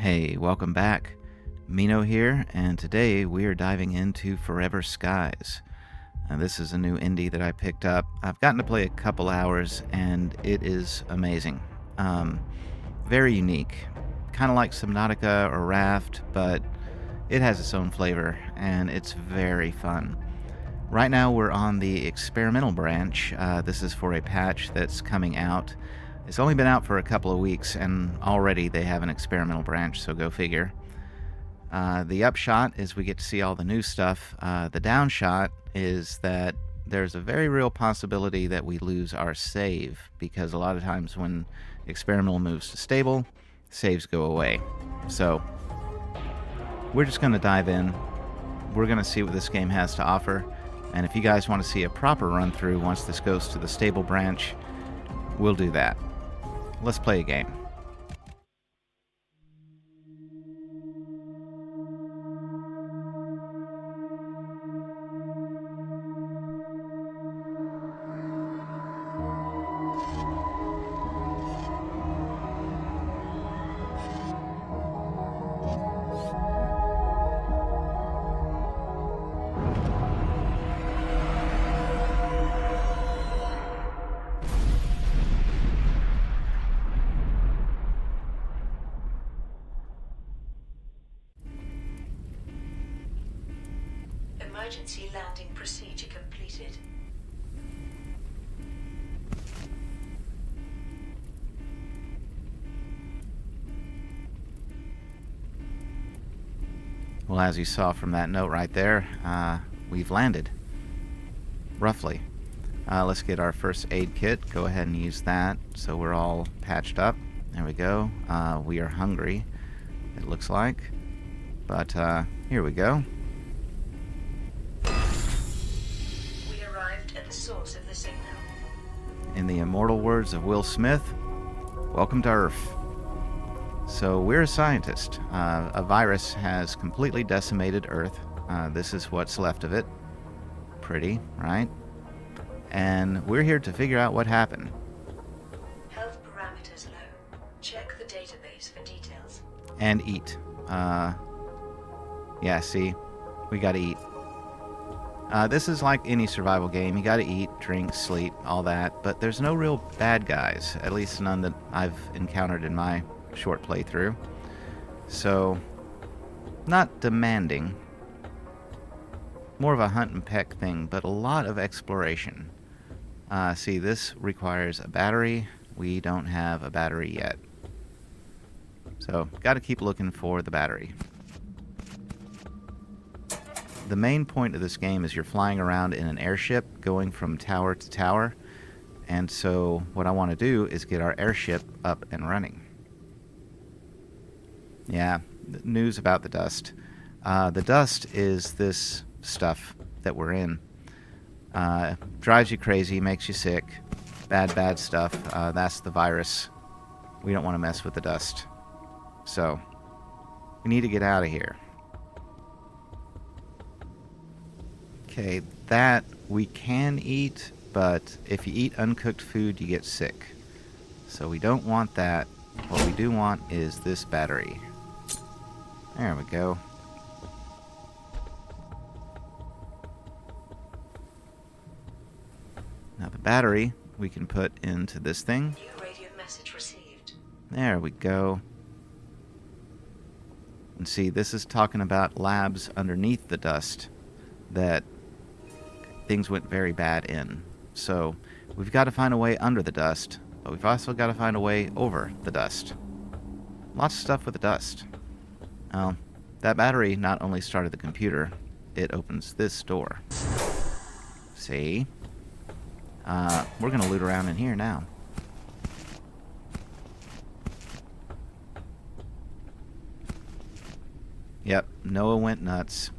Hey, welcome back. Mino here, and today we are diving into Forever Skies. This is a new indie that I picked up. I've gotten to play a couple hours, and it is amazing. Very unique. Kind of like Subnautica or Raft, but it has its own flavor, and it's very fun. Right now we're on the experimental branch. This is for a patch that's coming out. It's only been out for a couple of weeks, and already they have an experimental branch, so go figure. The upshot is we get to see all the new stuff. The downshot is that there's a very real possibility that we lose our save, because a lot of times when experimental moves to stable, saves go away. So we're just going to dive in. We're going to see what this game has to offer, and if you guys want to see a proper run through once this goes to the stable branch, we'll do that. Let's play a game. Emergency landing procedure completed. Well, as you saw from that note right there, we've landed. Roughly. Let's get our first aid kit. Go ahead and use that so we're all patched up. There we go. We are hungry, it looks like. But here we go. We arrived at the source of the signal. In the immortal words of Will Smith, welcome to Earth. So we're a scientist. A virus has completely decimated Earth. This is what's left of it. Pretty, right? And we're here to figure out what happened. Health parameters low. Check the database for details. And eat. Yeah, see? We gotta eat. This is like any survival game. You gotta eat, drink, sleep, all that. But there's no real bad guys. At least none that I've encountered in my short playthrough. So, not demanding. More of a hunt and peck thing, but a lot of exploration. See, this requires a battery. We don't have a battery yet. So, gotta keep looking for the battery. The main point of this game is you're flying around in an airship, going from tower to tower. And so, what I want to do is get our airship up and running. Yeah, news about the dust. The dust is this stuff that we're in. Drives you crazy, makes you sick. Bad stuff. That's the virus. We don't want to mess with the dust. So, we need to get out of here. Okay, that we can eat, but if you eat uncooked food, you get sick. So we don't want that. What we do want is this battery. There we go. Now the battery we can put into this thing. New radio message received. There we go. And see, this is talking about labs underneath the dust that things went very bad in. So we've got to find a way under the dust, but we've also got to find a way over the dust. Lots of stuff with the dust. Well, that battery not only started the computer, it opens this door. See? We're going to loot around in here now. Yep, Noah went nuts.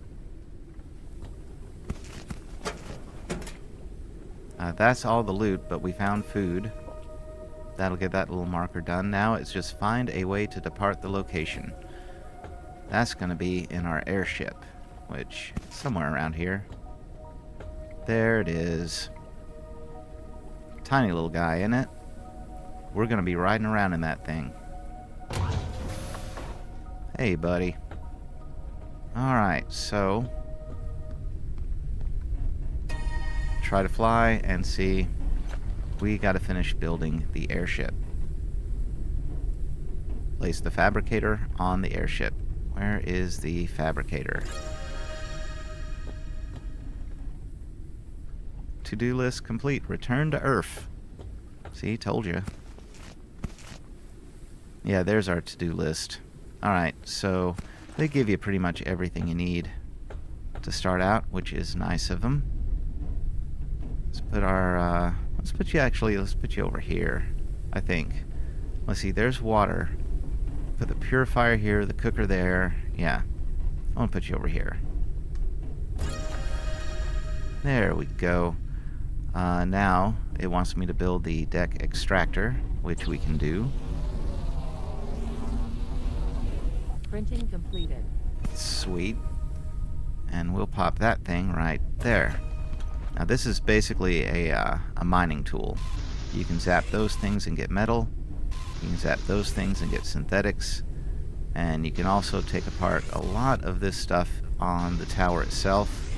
That's all the loot, but we found food. That'll get that little marker done. Now it's just find a way to depart the location. That's going to be in our airship, which is somewhere around here. There it is. Tiny little guy, isn't it? We're going to be riding around in that thing. Hey, buddy. Alright, so... try to fly and see. We gotta finish building the airship. Place the fabricator on the airship. Where is the fabricator? To-do list complete. Return to Earth. See, told you. Yeah, there's our to-do list. Alright, so they give you pretty much everything you need to start out, which is nice of them. Let's put our, let's put you over here, I think. Let's see, there's water. Put the purifier here, the cooker there. Yeah, I want to put you over here. There we go. Now, it wants me to build the deck extractor, which we can do. Printing completed. Sweet. And we'll pop that thing right there. Now this is basically a mining tool. You can zap those things and get metal. You can zap those things and get synthetics. And you can also take apart a lot of this stuff on the tower itself.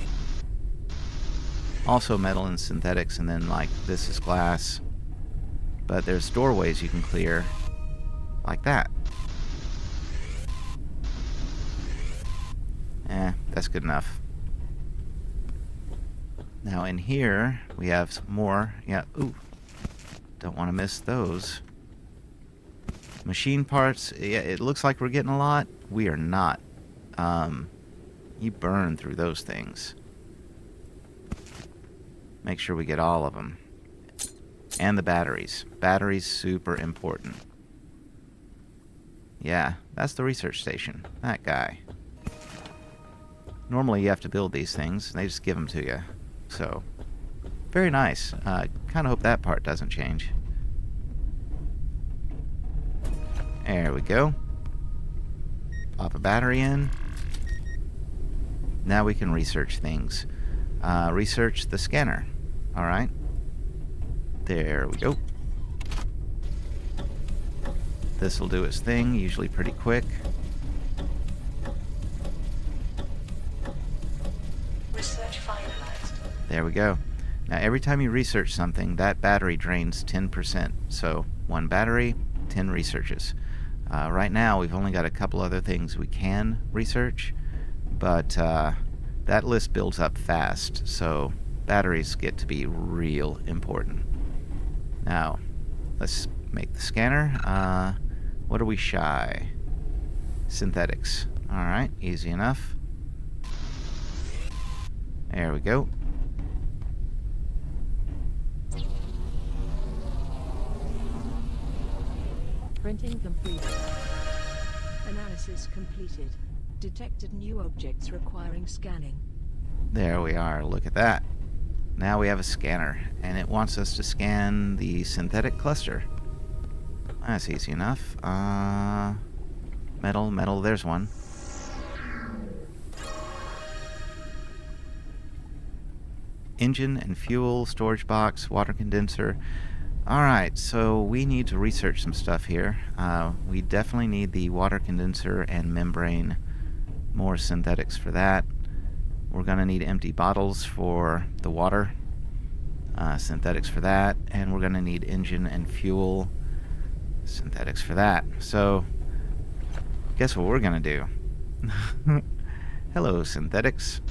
Also metal and synthetics, and then like this is glass. But there's doorways you can clear like that. That's good enough. Now in here, we have some more. Yeah, ooh. Don't want to miss those. Machine parts, yeah, it looks like we're getting a lot. We are not. You burn through those things. Make sure we get all of them. And the batteries. Batteries, super important. Yeah, that's the research station. That guy. Normally you have to build these things, and they just give them to you. So, very nice. Kind of hope that part doesn't change. There we go. Pop a battery in. Now we can research things. Research the scanner. Alright. There we go. This will do its thing, usually pretty quick. Research finalized. There we go. Now every time you research something, that battery drains 10%. So, one battery, 10 researches. Right now, we've only got a couple other things we can research, but that list builds up fast, so batteries get to be real important. Now, let's make the scanner. What are we shy? Synthetics. Alright, easy enough. There we go. Printing completed. Analysis completed. Detected new objects requiring scanning. There we are. Look at that. Now we have a scanner, and it wants us to scan the synthetic cluster. That's easy enough. Metal, there's one. Engine and fuel, storage box, water condenser. Alright, so we need to research some stuff here. We definitely need the water condenser and membrane. More synthetics for that. We're going to need empty bottles for the water. Synthetics for that. And we're going to need engine and fuel. Synthetics for that. So, guess what we're going to do? Hello, synthetics.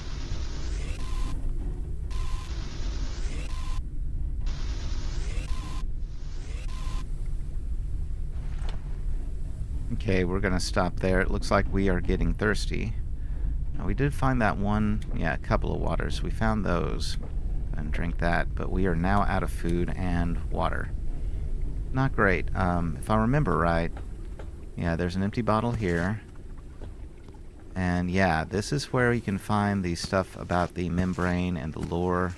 Okay, we're going to stop there. It looks like we are getting thirsty. Now, we did find that one, a couple of waters. We found those and drink that, but we are now out of food and water. Not great. If I remember right, there's an empty bottle here. And this is where you can find the stuff about the membrane and the lore.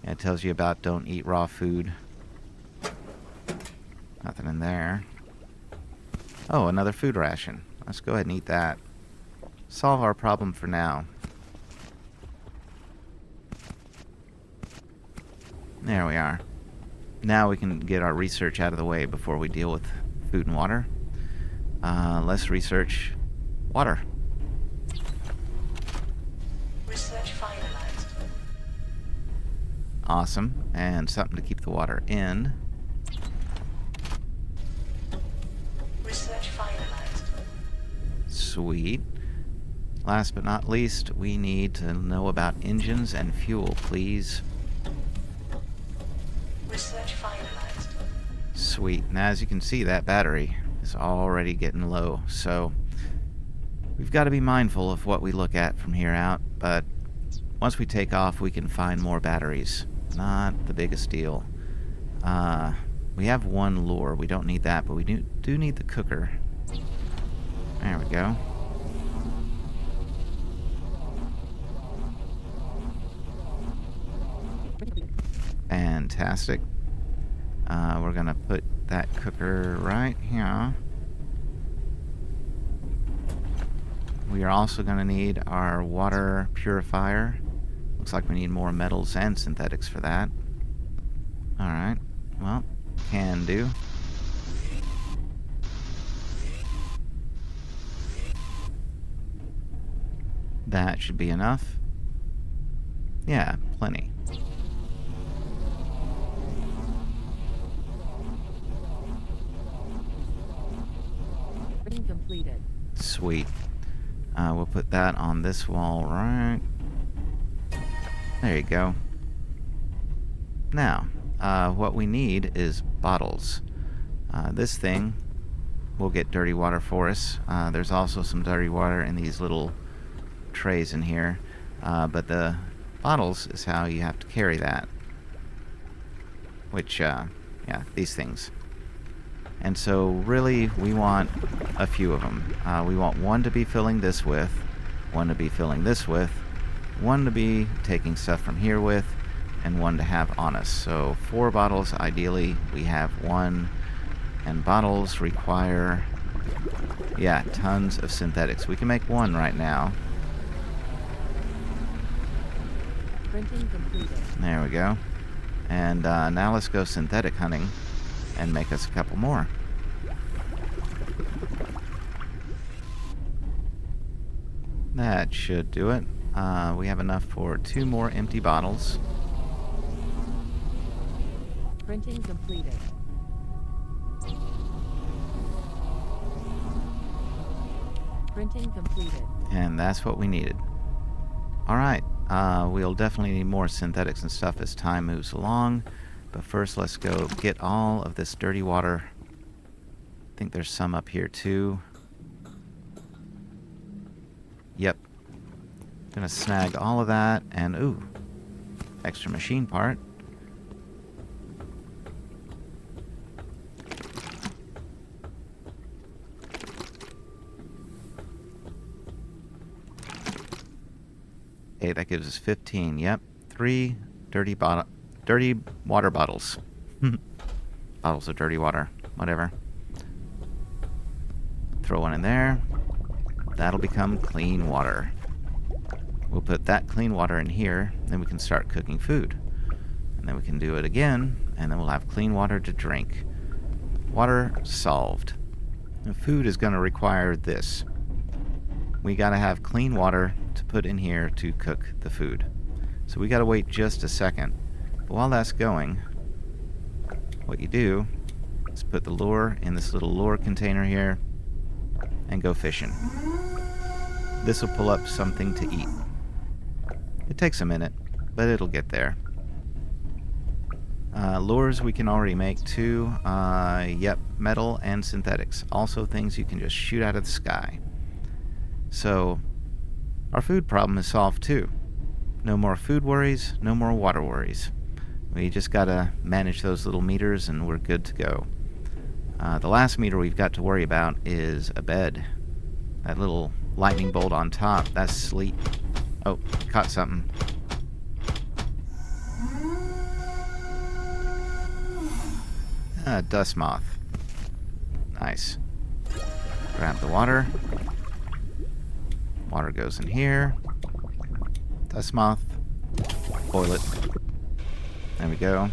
It tells you about don't eat raw food. Nothing in there. Oh, another food ration. Let's go ahead and eat that. Solve our problem for now. There we are. Now we can get our research out of the way before we deal with food and water. Let's research water. Research finalized. Awesome. And something to keep the water in. Research finalized. Sweet. Last but not least, we need to know about engines and fuel, please. Research finalized. Sweet. And as you can see, that battery is already getting low. So we've got to be mindful of what we look at from here out. But once we take off, we can find more batteries. Not the biggest deal. We have one lure. We don't need that, but we do need the cooker. There we go. Fantastic. We're gonna put that cooker right here. We are also gonna need our water purifier. Looks like we need more metals and synthetics for that. Alright, well, can do. That should be enough. Yeah, plenty. Printing completed. Sweet. We'll put that on this wall right. There you go. Now, what we need is bottles. This thing will get dirty water for us. There's also some dirty water in these little trays in here. But the bottles is how you have to carry that. Which, yeah, these things. And so, really, we want a few of them. We want one to be filling this with, one to be filling this with, one to be taking stuff from here with, and one to have on us. So 4 bottles, ideally. We have 1. And bottles require, yeah, tons of synthetics. We can make 1 right now. Printing completed. There we go. And now let's go synthetic hunting and make us a couple more. That should do it. We have enough for 2 more empty bottles. Printing completed. Printing completed. And that's what we needed. Alright, we'll definitely need more synthetics and stuff as time moves along. But first, let's go get all of this dirty water. I think there's some up here too. Yep. Gonna snag all of that, and ooh, extra machine part. Hey, that gives us 15. Yep, 3 dirty water bottles. Bottles of dirty water, whatever. Throw one in there. That'll become clean water. We'll put that clean water in here, then we can start cooking food. And then we can do it again, and then we'll have clean water to drink. Water solved. And food is going to require this. We got to have clean water to put in here to cook the food. So we got to wait just a second. But while that's going, what you do is put the lure in this little lure container here and go fishing. This will pull up something to eat. It takes a minute, but it'll get there. Lures we can already make too. Yep, metal and synthetics. Also things you can just shoot out of the sky. So, our food problem is solved too. No more food worries, no more water worries. We just gotta manage those little meters and we're good to go. The last meter we've got to worry about is a bed. That little lightning bolt on top, that's sleep. Oh, caught something. Dust moth. Nice. Grab the water. Water goes in here. Dust moth. Boil it. There we go.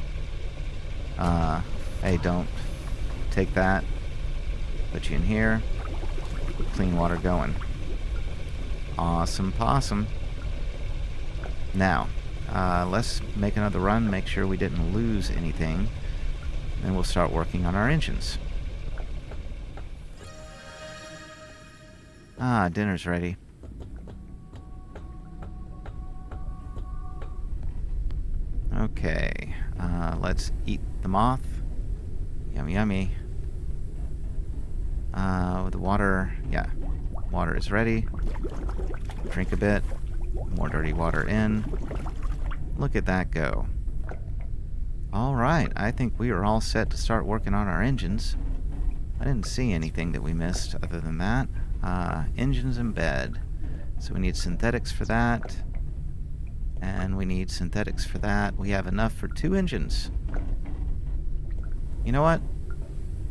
Hey, don't take that. Put you in here. Clean water going. Awesome possum. Now, let's make another run, make sure we didn't lose anything. Then we'll start working on our engines. Ah, dinner's ready. Okay, let's eat the moth. Yummy, yummy. The water, yeah, water is ready. Drink a bit. More dirty water in. Look at that go. Alright, I think we are all set to start working on our engines. I didn't see anything that we missed other than that. Engines in bed. So we need synthetics for that. And we need synthetics for that. We have enough for 2 engines. You know what?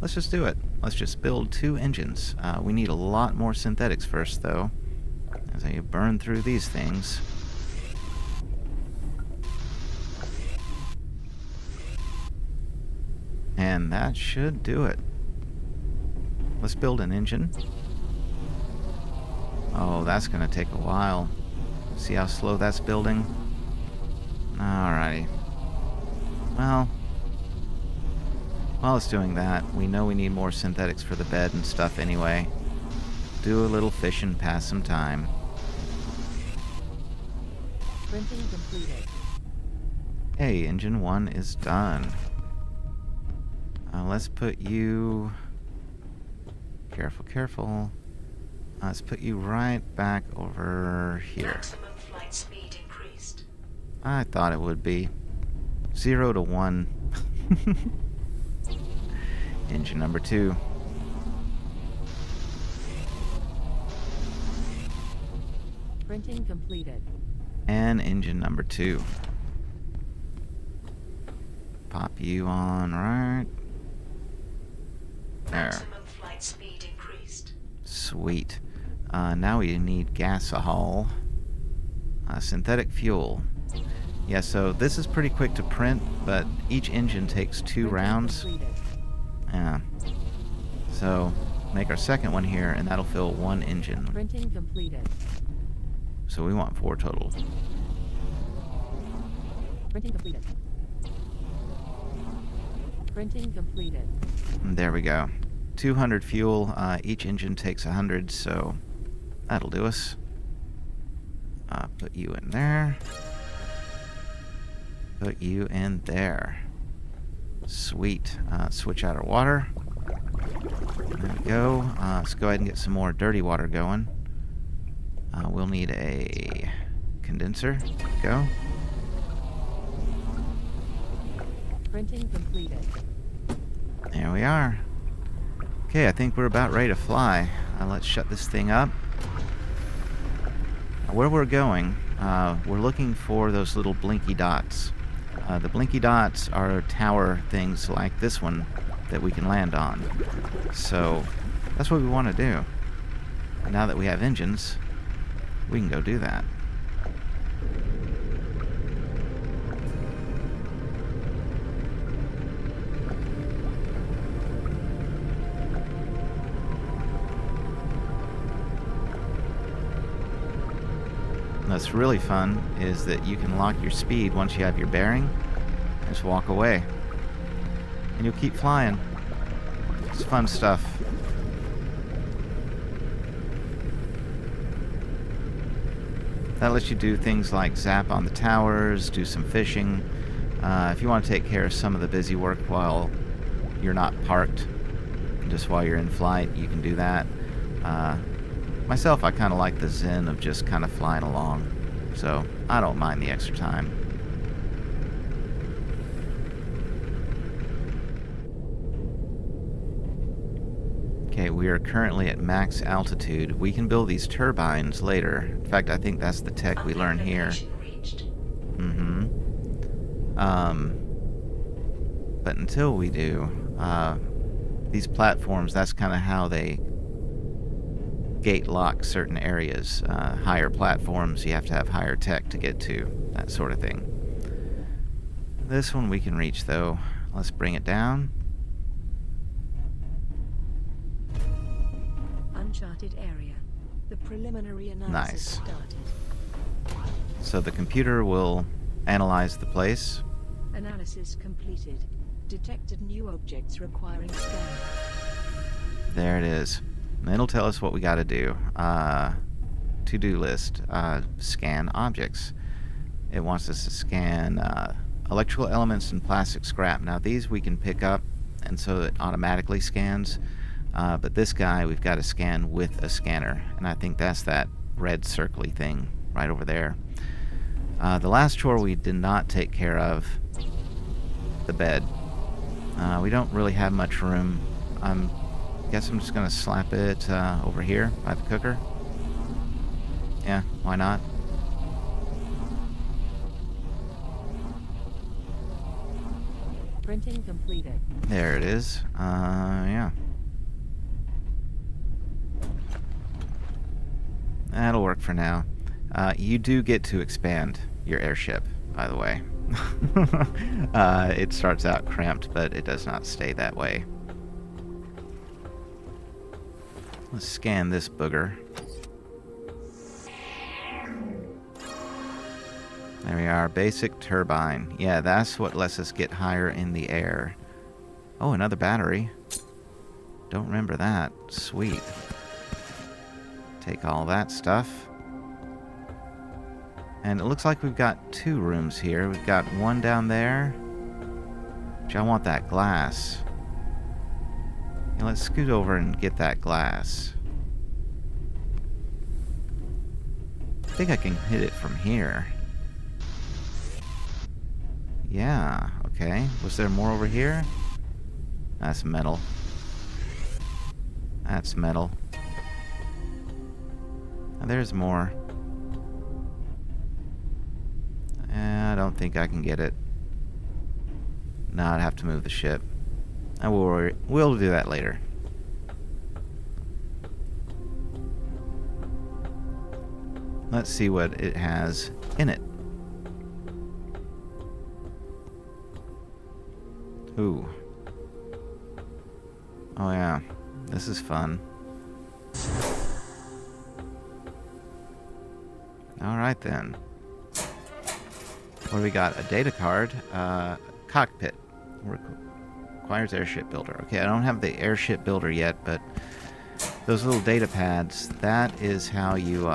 Let's just do it. Let's just build 2 engines. We need a lot more synthetics first, though, as I burn through these things. And that should do it. Let's build an engine. Oh, that's going to take a while. See how slow that's building? Alrighty. Well, while it's doing that, we know we need more synthetics for the bed and stuff anyway. Do a little fishing, pass some time. Printing completed. Hey, engine 1 is done. Let's put you... Careful, careful. Let's put you right back over here. Maximum flight speed increased. I thought it would be. 0 to 1. Engine number 2. Printing completed. And engine number 2. Pop you on right there. Maximum flight speed increased. Sweet. Now we need gasohol. Synthetic fuel. Yeah, so this is pretty quick to print, but each engine takes 2 Printing rounds. completed. Yeah. So, make our second one here, and that'll fill 1 engine. Printing completed. So we want 4 total. Printing completed. Printing completed. And there we go. 200 fuel. Each engine takes 100, so that'll do us. Put you in there. Put you in there. Sweet. Switch out our water. There we go. Let's go ahead and get some more dirty water going. We'll need a condenser. Go. Printing completed. There we are. Okay, I think we're about ready to fly. Let's shut this thing up. Where we're going, we're looking for those little blinky dots. The blinky dots are tower things like this one that we can land on. So that's what we want to do. And now that we have engines, we can go do that. What's really fun is that you can lock your speed once you have your bearing. Just walk away. And you'll keep flying. It's fun stuff. That lets you do things like zap on the towers, do some fishing. If you want to take care of some of the busy work while you're not parked, just while you're in flight, you can do that. Myself, I kind of like the zen of just kind of flying along, so I don't mind the extra time. Okay, we are currently at max altitude. We can build these turbines later. In fact, I think that's the tech we learn here. Reached. But until we do, these platforms, that's kind of how they gate lock certain areas. Higher platforms, you have to have higher tech to get to, that sort of thing. This one we can reach, though. Let's bring it down. Uncharted area. The preliminary analysis Nice. started. So the computer will analyze the place. Analysis completed. Detected new objects requiring scanning. There it is. And it'll tell us what we got to do. To-do list. Scan objects. It wants us to scan electrical elements and plastic scrap. Now these we can pick up, and so it automatically scans. But this guy we've got to scan with a scanner, and I think that's that red circly thing right over there. The last chore we did not take care of, the bed. We don't really have much room. Guess I'm just gonna slap it over here by the cooker. Yeah, why not? Printing completed. There it is. Yeah. That'll work for now. You do get to expand your airship, by the way. It starts out cramped, but it does not stay that way. Let's scan this booger. There we are, basic turbine. Yeah, that's what lets us get higher in the air. Oh, another battery. Don't remember that. Sweet. Take all that stuff. And it looks like we've got 2 rooms here. We've got one down there, which I want that glass. Yeah, let's scoot over and get that glass. I think I can hit it from here. Yeah, okay. Was there more over here? That's metal. That's metal. And there's more. I don't think I can get it. No, I'd have to move the ship. We'll do that later. Let's see what it has in it. Ooh. Oh yeah, this is fun. Alright then. What do we got? A data card. Cockpit. Requires airship builder. Okay, I don't have the airship builder yet, but those little data pads, that is how you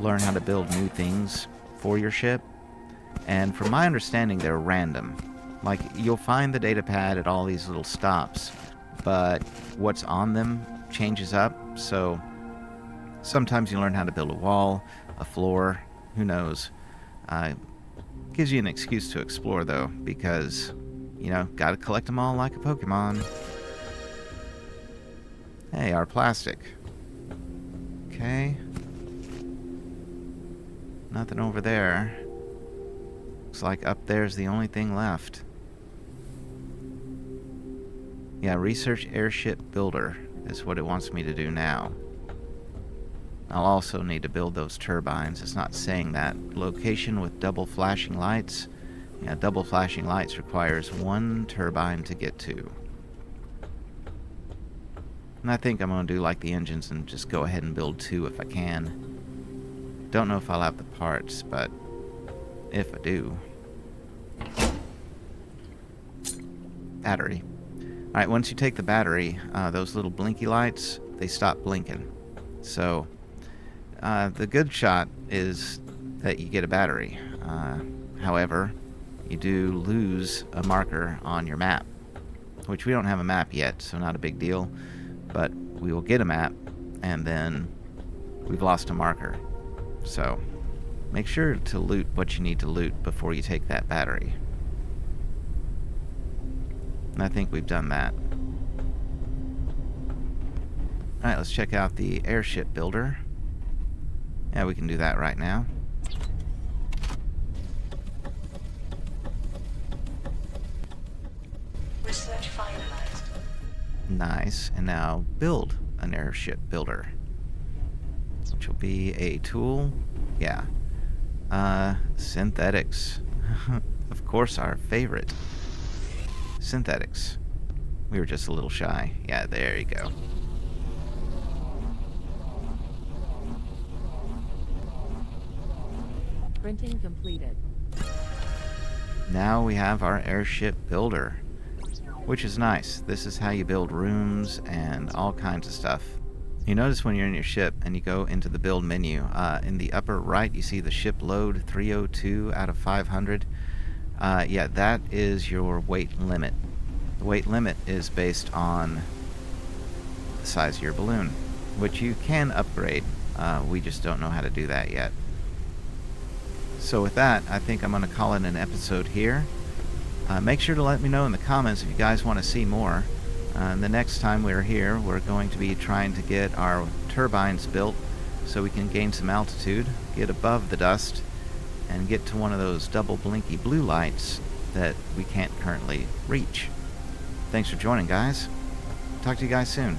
learn how to build new things for your ship. And from my understanding, they're random. Like, you'll find the data pad at all these little stops, but what's on them changes up. So sometimes you learn how to build a wall, a floor, who knows. Gives you an excuse to explore, though, because, you know, gotta collect them all like a Pokemon. Hey, our plastic. Okay. Nothing over there. Looks like up there's the only thing left. Yeah, research airship builder is what it wants me to do now. I'll also need to build those turbines. It's not saying that. Location with double flashing lights. Yeah, double flashing lights requires 1 turbine to get to. And I think I'm going to do like the engines and just go ahead and build 2 if I can. Don't know if I'll have the parts, but if I do. Battery. Alright, once you take the battery, those little blinky lights, they stop blinking. So, the good shot is that you get a battery. However, you do lose a marker on your map, which we don't have a map yet, so not a big deal. But we will get a map, and then we've lost a marker. So, make sure to loot what you need to loot before you take that battery. And I think we've done that. Alright, let's check out the airship builder. Yeah, we can do that right now. Research finalized. Nice. And now build an airship builder, which will be a tool. Yeah. Synthetics. Of course, our favorite. Synthetics. We were just a little shy. Yeah, there you go. Printing completed. Now we have our airship builder, which is nice. This is how you build rooms and all kinds of stuff. You notice when you're in your ship and you go into the build menu, in the upper right you see the ship load 302 out of 500. Yeah, that is your weight limit. The weight limit is based on the size of your balloon, which you can upgrade. We just don't know how to do that yet. So with that, I think I'm going to call it an episode here. Make sure to let me know in the comments if you guys want to see more. The next time we're here, we're going to be trying to get our turbines built so we can gain some altitude, get above the dust, and get to one of those double blinky blue lights that we can't currently reach. Thanks for joining, guys. Talk to you guys soon.